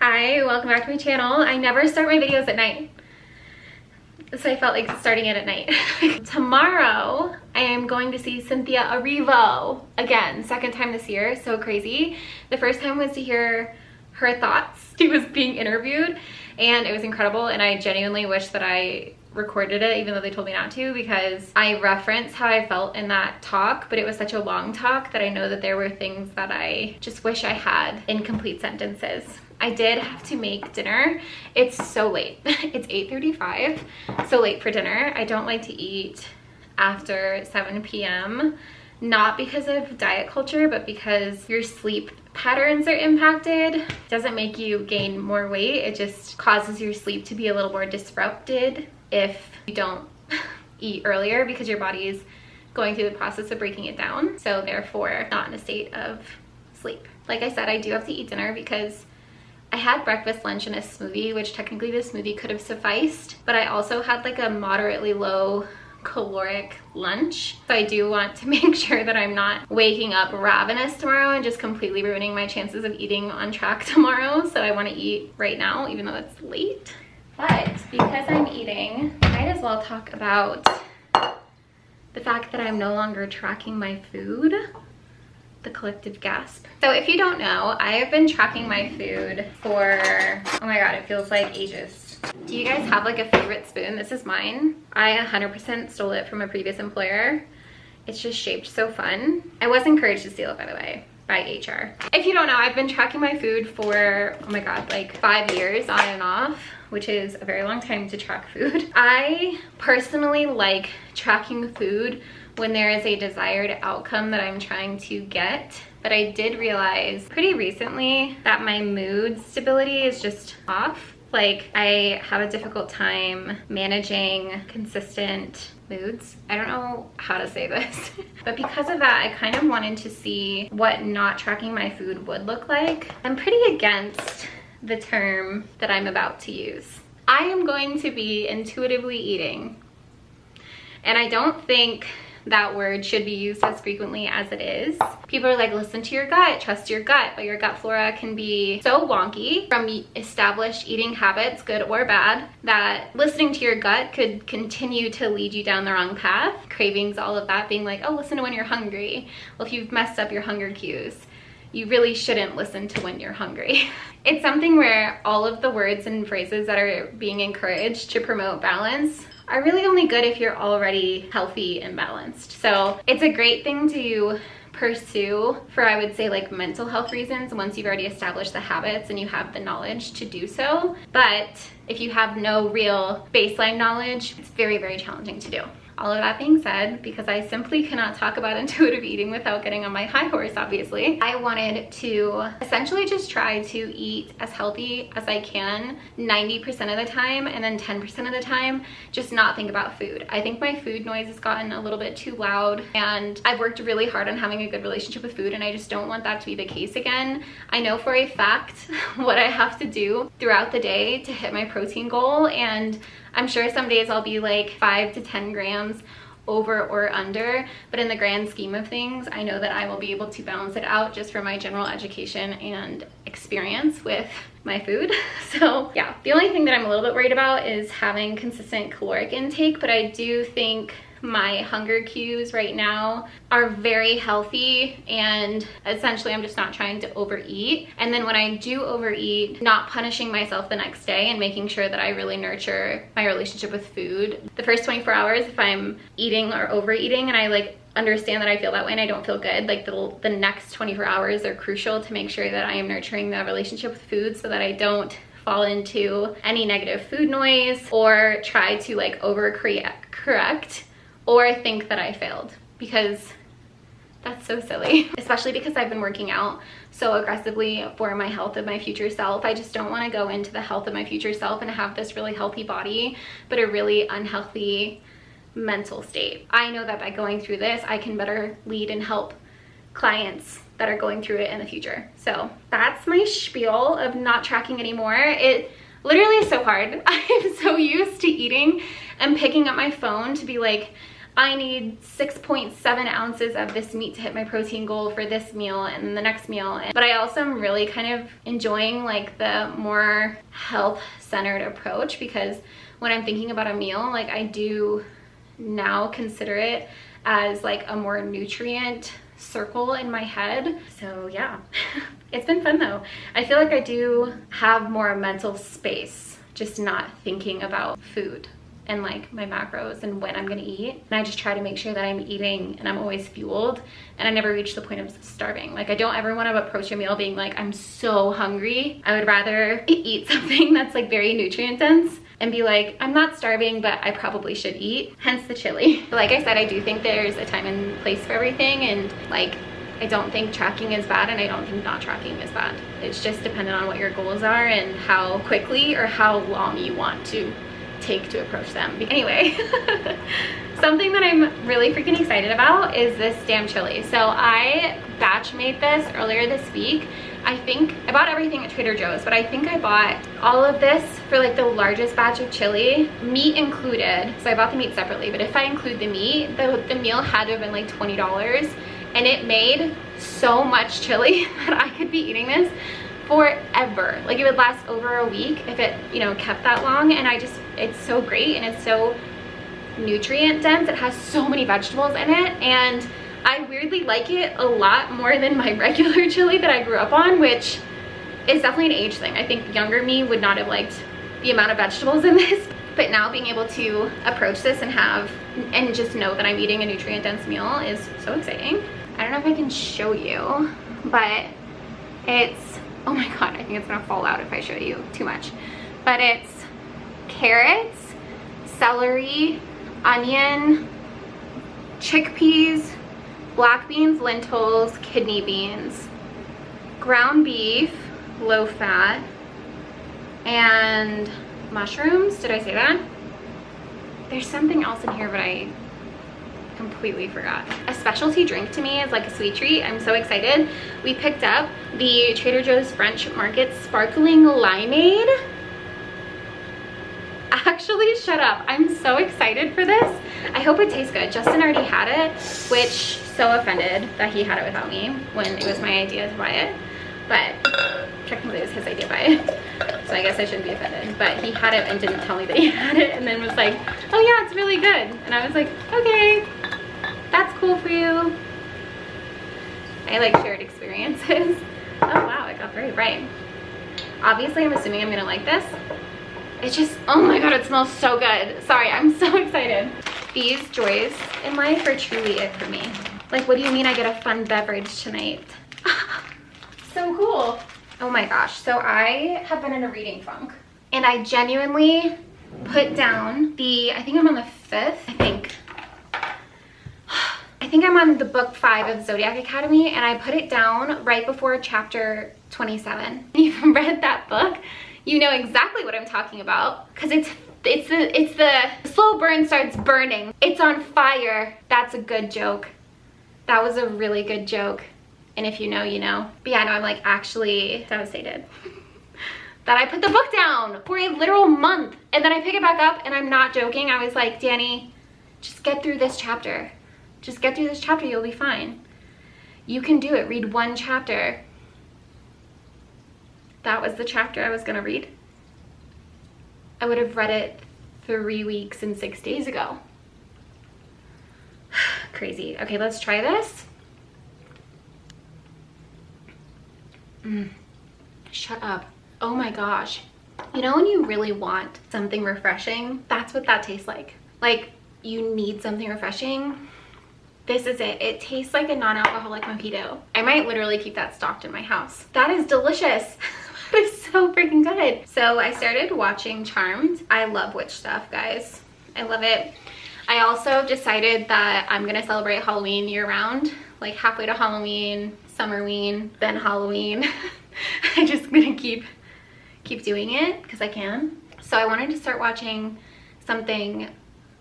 Hi, welcome back to my channel. I never start my videos at night, so I felt like starting it at night. Tomorrow, I am going to see Cynthia Erivo again, second time this year, so crazy. The first time was to hear her thoughts. She was being interviewed and it was incredible, and I genuinely wish that I recorded it even though they told me not to, because I referenced how I felt in that talk, but it was such a long talk that I know that there were things that I just wish I had in complete sentences. I did have to make dinner. It's so late. It's 8:35, so late for dinner. I don't like to eat after 7 p.m. Not because of diet culture, but because your sleep patterns are impacted. It doesn't make you gain more weight. It just causes your sleep to be a little more disrupted if you don't eat earlier, because your body is going through the process of breaking it down. So therefore, not in a state of sleep. Like I said, I do have to eat dinner because I had breakfast, lunch, and a smoothie, which technically the smoothie could have sufficed, but I also had like a moderately low caloric lunch. So I do want to make sure that I'm not waking up ravenous tomorrow and just completely ruining my chances of eating on track tomorrow. So I want to eat right now, even though it's late. But because I'm eating, I might as well talk about the fact that I'm no longer tracking my food. The collective gasp. So if you don't know, I have been tracking my food for, oh my god, it feels like ages. Do you guys have like a favorite spoon? This is mine. I 100% stole it from a previous employer. It's just shaped so fun. I was encouraged to steal it, by the way, by HR. If you don't know, I've been tracking my food for, oh my god, like 5 years on and off, which is a very long time to track food. I personally like tracking food when there is a desired outcome that I'm trying to get. But I did realize pretty recently that my mood stability is just off. Like, I have a difficult time managing consistent moods. I don't know how to say this, but because of that, I kind of wanted to see what not tracking my food would look like. I'm pretty against the term that I'm about to use. I am going to be intuitively eating, and I don't think that word should be used as frequently as it is. People are like, listen to your gut, trust your gut, but your gut flora can be so wonky from established eating habits, good or bad, that listening to your gut could continue to lead you down the wrong path. Cravings, all of that, being like, oh, listen to when you're hungry. Well, if you've messed up your hunger cues, you really shouldn't listen to when you're hungry. It's something where all of the words and phrases that are being encouraged to promote balance are really only good if you're already healthy and balanced. So it's a great thing to pursue for, I would say, like mental health reasons once you've already established the habits and you have the knowledge to do so. But if you have no real baseline knowledge, it's very, very challenging to do. All of that being said, because I simply cannot talk about intuitive eating without getting on my high horse, obviously, I wanted to essentially just try to eat as healthy as I can 90% of the time, and then 10% of the time just not think about food. I think my food noise has gotten a little bit too loud, and I've worked really hard on having a good relationship with food, and I just don't want that to be the case again. I know for a fact what I have to do throughout the day to hit my protein goal, and I'm sure some days I'll be like 5 to 10 grams over or under, but in the grand scheme of things, I know that I will be able to balance it out just from my general education and experience with my food. So yeah, the only thing that I'm a little bit worried about is having consistent caloric intake, but I do think my hunger cues right now are very healthy, and essentially I'm just not trying to overeat. And then when I do overeat, not punishing myself the next day and making sure that I really nurture my relationship with food. The first 24 hours, if I'm eating or overeating and I like understand that I feel that way and I don't feel good, like the next 24 hours are crucial to make sure that I am nurturing the relationship with food so that I don't fall into any negative food noise or try to like overcorrect or think that I failed, because that's so silly. Especially because I've been working out so aggressively for my health of my future self. I just don't want to go into the health of my future self and have this really healthy body, but a really unhealthy mental state. I know that by going through this, I can better lead and help clients that are going through it in the future. So that's my spiel of not tracking anymore. It literally is so hard. I am so used to eating and picking up my phone to be like, I need 6.7 ounces of this meat to hit my protein goal for this meal and then the next meal. But I also am really kind of enjoying like the more health-centered approach, because when I'm thinking about a meal, like I do now consider it as like a more nutrient circle in my head. So yeah, it's been fun though. I feel like I do have more mental space just not thinking about food and like my macros and when I'm gonna eat. And I just try to make sure that I'm eating and I'm always fueled, and I never reach the point of starving. Like I don't ever want to approach a meal being like, I'm so hungry. I would rather eat something that's like very nutrient dense and be like, I'm not starving, but I probably should eat, hence the chili. But like I said, I do think there's a time and place for everything, and like, I don't think tracking is bad and I don't think not tracking is bad. It's just dependent on what your goals are and how quickly or how long you want to take to approach them. Anyway, something that I'm really freaking excited about is this damn chili. So I batch made this earlier this week. I think I bought everything at Trader Joe's, but I think I bought all of this for like the largest batch of chili, meat included. So I bought the meat separately, but if I include the meat, the meal had to have been like $20, and it made so much chili that I could be eating this forever. Like it would last over a week if it, you know, kept that long. And it's so great, and it's so nutrient dense. It has so many vegetables in it, and I weirdly like it a lot more than my regular chili that I grew up on, which is definitely an age thing. I think younger me would not have liked the amount of vegetables in this, but now being able to approach this and just know that I'm eating a nutrient dense meal is so exciting. I don't know if I can show you, but it's, oh my God, I think it's gonna fall out if I show you too much. But it's carrots, celery, onion, chickpeas, black beans, lentils, kidney beans, ground beef, low fat, and mushrooms. Did I say that? There's something else in here, but I completely forgot. A specialty drink to me is like a sweet treat. I'm so excited. We picked up the Trader Joe's French Market Sparkling Limeade. Actually, shut up. I'm so excited for this. I hope it tastes good. Justin already had it, which so offended that he had it without me when it was my idea to buy it. But technically it was his idea to buy it, so I guess I shouldn't be offended. But he had it and didn't tell me that he had it, and then was like, oh yeah, it's really good. And I was like, okay, that's cool for you. I like shared experiences. Oh wow, it got very bright. Obviously, I'm assuming I'm gonna like this. It just, oh my God, it smells so good. Sorry, I'm so excited. These joys in life are truly it for me. Like, what do you mean I get a fun beverage tonight? So cool. Oh my gosh, so I have been in a reading funk, and I genuinely put down I think I'm on the 5th, I think I'm on the book 5 of Zodiac Academy, and I put it down right before chapter 27. If you've read that book, you know exactly what I'm talking about, because it's the slow burn starts burning. It's on fire. That's a good joke. That was a really good joke. And if you know, you know. But yeah, no, I'm like actually devastated that I put the book down for a literal month, and then I pick it back up, and I'm not joking. I was like, Danny, just get through this chapter. Just get through this chapter, you'll be fine. You can do it. Read one chapter. That was the chapter I was gonna read. I would have read it 3 weeks and 6 days ago. Crazy. Okay, let's try this. Shut up. Oh my gosh. You know when you really want something refreshing? That's what that tastes like. Like, you need something refreshing. This is it. It tastes like a non-alcoholic mojito. I might literally keep that stocked in my house. That is delicious. That is so freaking good. So I started watching Charmed. I love witch stuff, guys. I love it. I also decided that I'm gonna celebrate Halloween year round, like halfway to Halloween, Summerween, then Halloween. I'm just gonna keep doing it because I can. So I wanted to start watching something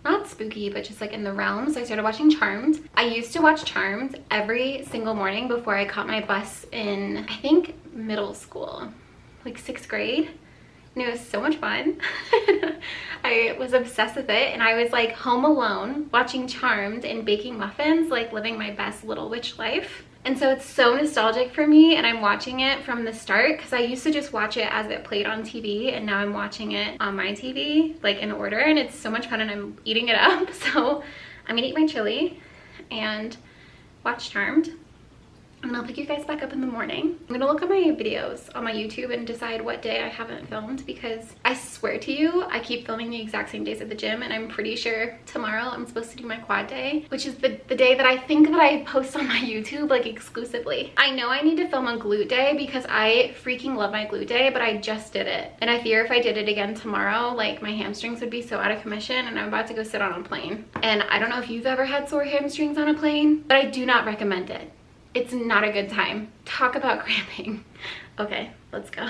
not spooky, but just like in the realm. So I started watching Charmed. I used to watch Charmed every single morning before I caught my bus in, I think, middle school, like 6th grade. and it was so much fun. I was obsessed with it, and I was like home alone watching Charmed and baking muffins, like living my best little witch life. And so it's so nostalgic for me, and I'm watching it from the start because I used to just watch it as it played on TV, and now I'm watching it on my TV, like in order, and it's so much fun, and I'm eating it up. So I'm gonna eat my chili and watch Charmed, and I'll pick you guys back up in the morning. I'm gonna look at my videos on my YouTube and decide what day I haven't filmed, because I swear to you, I keep filming the exact same days at the gym, and I'm pretty sure tomorrow I'm supposed to do my quad day, which is the day that I think that I post on my YouTube, like exclusively. I know I need to film a glute day because I freaking love my glute day, but I just did it. And I fear if I did it again tomorrow, like my hamstrings would be so out of commission, and I'm about to go sit on a plane. And I don't know if you've ever had sore hamstrings on a plane, but I do not recommend it. It's not a good time. Talk about cramping. Okay, let's go.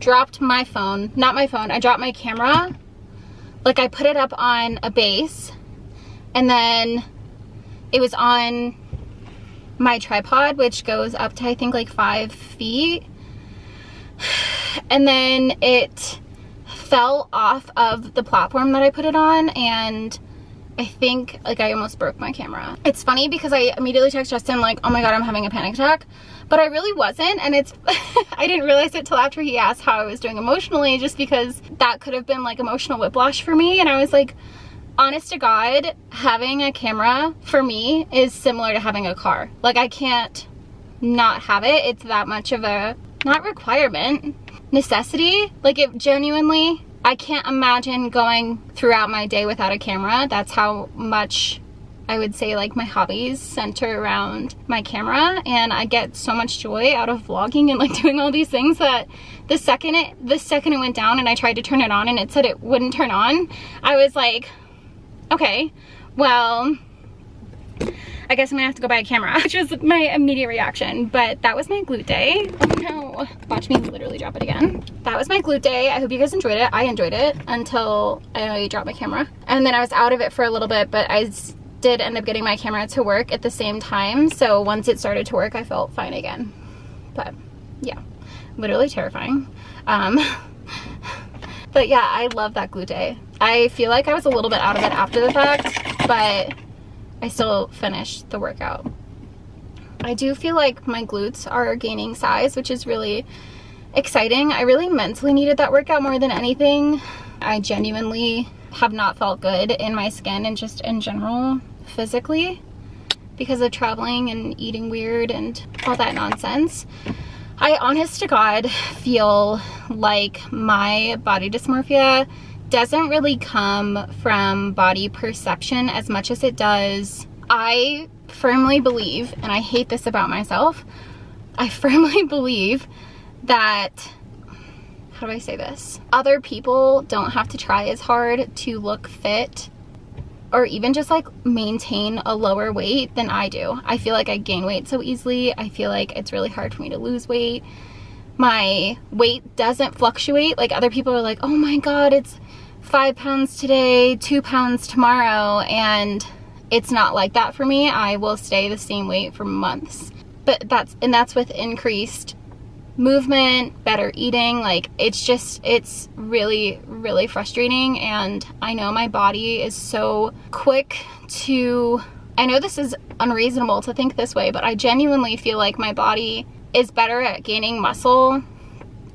Dropped my phone, not my phone, I dropped my camera. Like I put it up on a base, and then it was on my tripod, which goes up to I think like 5 feet, and then it fell off of the platform that I put it on, and I think like I almost broke my camera. It's funny because I immediately text Justin like, oh my god, I'm having a panic attack, but I really wasn't, and it's I didn't realize it till after he asked how I was doing emotionally, just because that could have been like emotional whiplash for me. And I was like, honest to God, having a camera for me is similar to having a car. Like I can't not have it. It's that much of a, not requirement, necessity. Like it genuinely, I can't imagine going throughout my day without a camera. That's how much I would say like my hobbies center around my camera, and I get so much joy out of vlogging and like doing all these things that the second it went down and I tried to turn it on and it said it wouldn't turn on, I was like, okay, well, I guess I'm gonna have to go buy a camera, which was my immediate reaction. But that was my glute day. Oh no, watch me literally drop it again. That was my glute day. I hope you guys enjoyed it. I enjoyed it until I dropped my camera, and then I was out of it for a little bit, but I did end up getting my camera to work at the same time. So once it started to work, I felt fine again. But yeah, literally terrifying. But yeah, I love that glute day. I feel like I was a little bit out of it after the fact, but I still finished the workout. I do feel like my glutes are gaining size, which is really exciting. I really mentally needed that workout more than anything. I genuinely have not felt good in my skin and just in general physically because of traveling and eating weird and all that nonsense. I honest to God feel like my body dysmorphia doesn't really come from body perception as much as it does. I firmly believe, and I hate this about myself, I firmly believe that, how do I say this? Other people don't have to try as hard to look fit or even just like maintain a lower weight than I do. I feel like I gain weight so easily. I feel like it's really hard for me to lose weight. My weight doesn't fluctuate. Like other people are like, oh my God, it's 5 pounds today, 2 pounds tomorrow. And it's not like that for me. I will stay the same weight for months. But that's with increased movement, better eating. Like it's really, really frustrating. And I know my body is so quick to, I know this is unreasonable to think this way, but I genuinely feel like my body is better at gaining muscle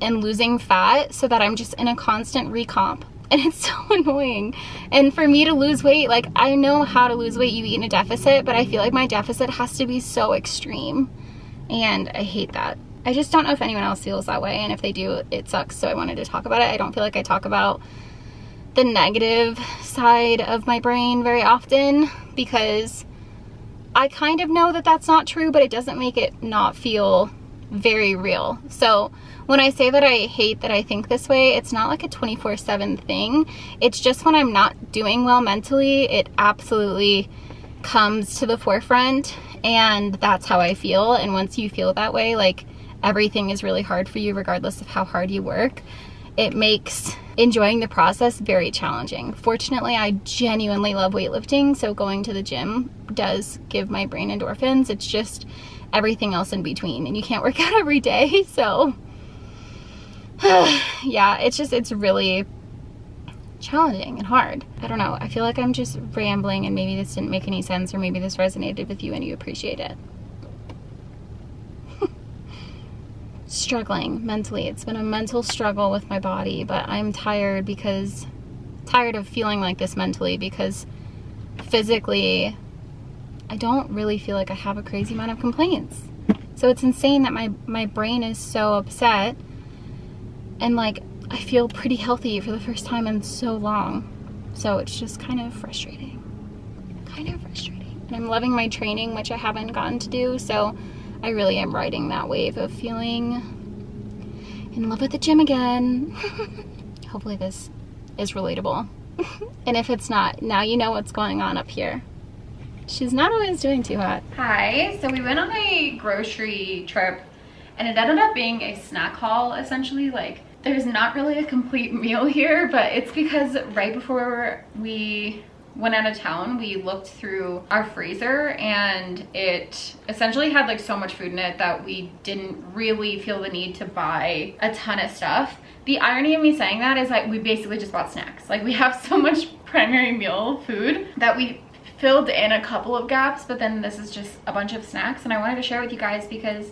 and losing fat so that I'm just in a constant recomp. And it's so annoying. And for me to lose weight, like I know how to lose weight, you eat in a deficit, but I feel like my deficit has to be so extreme. And I hate that. I just don't know if anyone else feels that way, and if they do, it sucks, so I wanted to talk about it. I don't feel like I talk about the negative side of my brain very often because I kind of know that that's not true, but it doesn't make it not feel very real. So when I say that I hate that I think this way, it's not like a 24/7 thing. It's just when I'm not doing well mentally, it absolutely comes to the forefront, and that's how I feel. And once you feel that way, like everything is really hard for you regardless of how hard you work, it makes enjoying the process very challenging. Fortunately, I genuinely love weightlifting, so going to the gym does give my brain endorphins. It's just everything else in between, and you can't work out every day, so yeah, it's really challenging and hard. I don't know, I feel like I'm just rambling, and maybe this didn't make any sense, or maybe this resonated with you and you appreciate it. Struggling mentally. It's been a mental struggle with my body, but I'm tired of feeling like this mentally, because physically I don't really feel like I have a crazy amount of complaints. So it's insane that my brain is so upset, and like I feel pretty healthy for the first time in so long. So it's just kind of frustrating. And I'm loving my training, which I haven't gotten to do, so I really am riding that wave of feeling in love with the gym again. Hopefully this is relatable. And if it's not, now you know what's going on up here. She's not always doing too hot. Hi, so we went on a grocery trip, and it ended up being a snack haul, essentially. Like, there's not really a complete meal here, but it's because right before we went out of town, we looked through our freezer, and it essentially had like so much food in it that we didn't really feel the need to buy a ton of stuff. The irony of me saying that is like we basically just bought snacks. Like, we have so much primary meal food that we filled in a couple of gaps, but then this is just a bunch of snacks, and I wanted to share with you guys because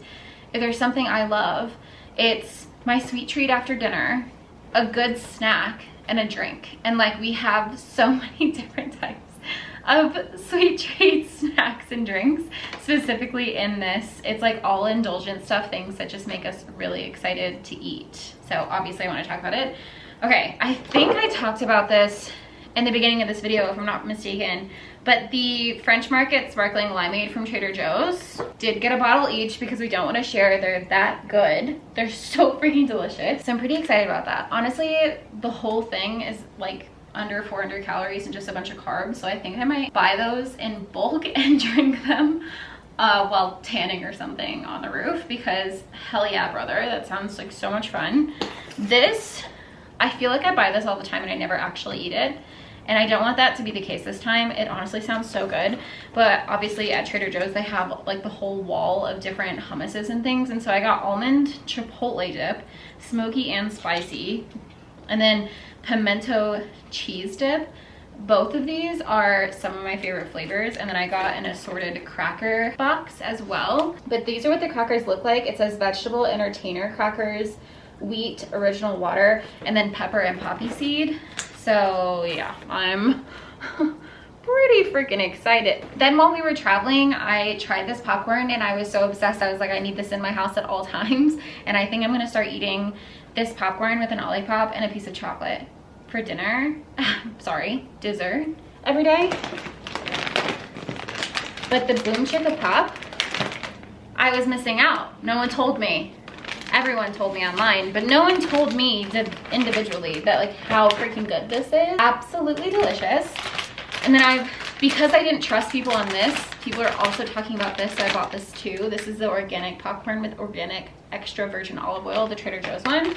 if there's something I love, it's my sweet treat after dinner, a good snack, and a drink. And like, we have so many different types of sweet treats, snacks, and drinks, specifically in this. It's like all indulgent stuff, things that just make us really excited to eat. So obviously I want to talk about it. Okay, I think I talked about this in the beginning of this video, if I'm not mistaken, but the French Market Sparkling Limeade from Trader Joe's did get a bottle each because we don't want to share. They're that good. They're so freaking delicious. So I'm pretty excited about that. Honestly, the whole thing is like under 400 calories and just a bunch of carbs. So I think I might buy those in bulk and drink them while tanning or something on the roof, because hell yeah, brother, that sounds like so much fun. This, I feel like I buy this all the time and I never actually eat it. And I don't want that to be the case this time. It honestly sounds so good. But obviously at Trader Joe's, they have like the whole wall of different hummuses and things. And so I got almond chipotle dip, smoky and spicy, and then pimento cheese dip. Both of these are some of my favorite flavors. And then I got an assorted cracker box as well. But these are what the crackers look like. It says vegetable entertainer crackers, wheat, original water, and then pepper and poppy seed. So yeah, I'm pretty freaking excited. Then while we were traveling, I tried this popcorn and I was so obsessed. I was like, I need this in my house at all times. And I think I'm gonna start eating this popcorn with an Olipop and a piece of chocolate for dinner. Sorry, dessert every day. But the Boom Chicka Pop, I was missing out. No one told me. Everyone told me online, but no one told me individually that like how freaking good this is. Absolutely delicious. And then because I didn't trust people on this, people are also talking about this, so I bought this too. This is the organic popcorn with organic extra virgin olive oil, the Trader Joe's one.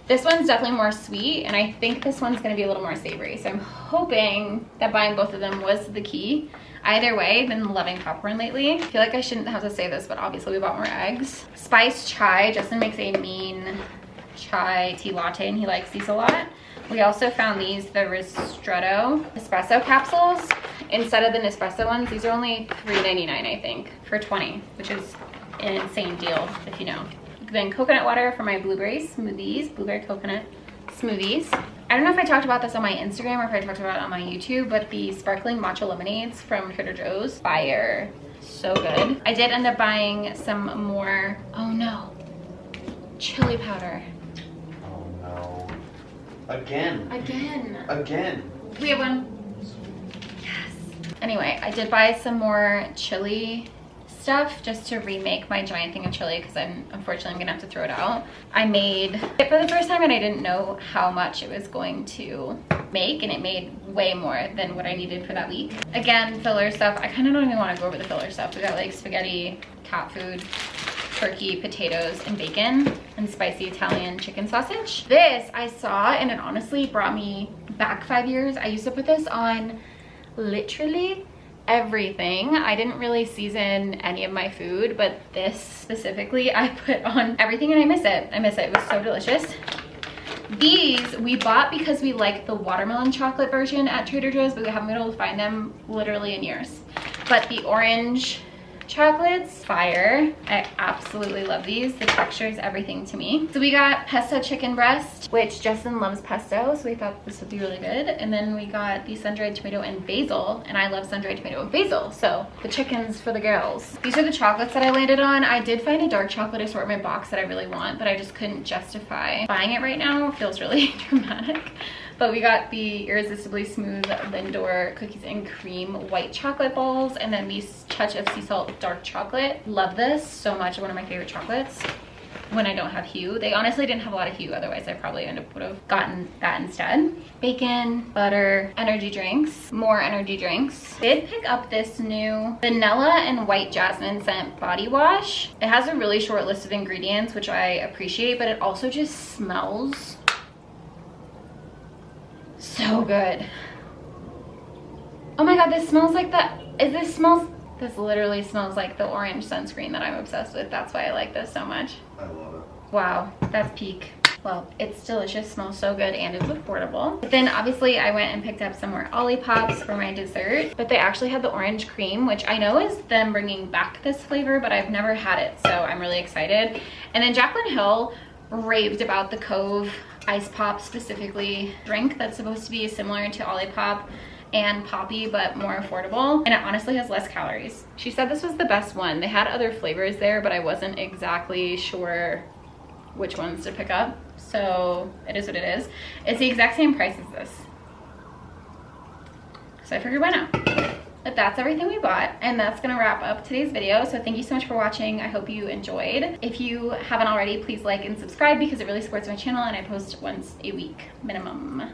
This one's definitely more sweet, and I think this one's gonna be a little more savory. So I'm hoping that buying both of them was the key. Either way, I've been loving popcorn lately. I feel like I shouldn't have to say this, but obviously we bought more eggs. Spiced chai. Justin makes a mean chai tea latte, and he likes these a lot. We also found these, the Ristretto espresso capsules. Instead of the Nespresso ones, these are only $3.99, I think, for 20, which is an insane deal, if you know. Then coconut water for my blueberry smoothies, blueberry coconut smoothies. I don't know if I talked about this on my Instagram or if I talked about it on my YouTube, but the sparkling matcha lemonades from Trader Joe's, fire, so good. I did end up buying some more, oh no, chili powder. Oh no. Again. We have one. Yes. Anyway, I did buy some more chili stuff just to remake my giant thing of chili because unfortunately I'm gonna have to throw it out. I made it for the first time and I didn't know how much it was going to make, and it made way more than what I needed for that week. Again, filler stuff. I kind of don't even want to go over the filler stuff. We got like spaghetti, cat food, turkey, potatoes, and bacon, and spicy Italian chicken sausage. This I saw and it honestly brought me back 5 years. I used to put this on literally everything. I didn't really season any of my food, but this specifically I put on everything and I miss it. It was so delicious. These we bought because we like the watermelon chocolate version at Trader Joe's, but we haven't been able to find them literally in years. But the orange chocolates, fire. I absolutely love these. The texture is everything to me. So we got pesto chicken breast, which Justin loves pesto, so we thought this would be really good. And then we got the sun-dried tomato and basil, and I love sun-dried tomato and basil, so the chicken's for the girls. These are the chocolates that I landed on. I did find a dark chocolate assortment box that I really want, but I just couldn't justify buying it right now. It feels really dramatic. But we got the Irresistibly Smooth Lindor Cookies and Cream white chocolate balls, and then these Touch of Sea Salt dark chocolate. Love this so much. One of my favorite chocolates when I don't have hue. They honestly didn't have a lot of hue, otherwise I probably would have gotten that instead. Bacon, butter, energy drinks, more energy drinks. Did pick up this new vanilla and white jasmine scent body wash. It has a really short list of ingredients, which I appreciate, but it also just smells so good. Oh my god, this smells like this literally smells like the orange sunscreen that I'm obsessed with. That's why I like this so much. I love it. Wow, that's peak. Well, it's delicious, smells so good, and it's affordable. But then obviously I went and picked up some more Olipop's for my dessert, but they actually had the orange cream, which I know is them bringing back this flavor, but I've never had it, so I'm really excited. And then Jaclyn Hill raved about the Cove Ice Pop specifically drink that's supposed to be similar to Olipop and Poppy, but more affordable, and it honestly has less calories. She said this was the best one. They had other flavors there, but I wasn't exactly sure which ones to pick up, so it is what it is. It's the exact same price as this, so I figured why not. But that's everything we bought, and that's gonna wrap up today's video. So thank you so much for watching. I hope you enjoyed. If you haven't already, please like and subscribe because it really supports my channel, and I post once a week minimum.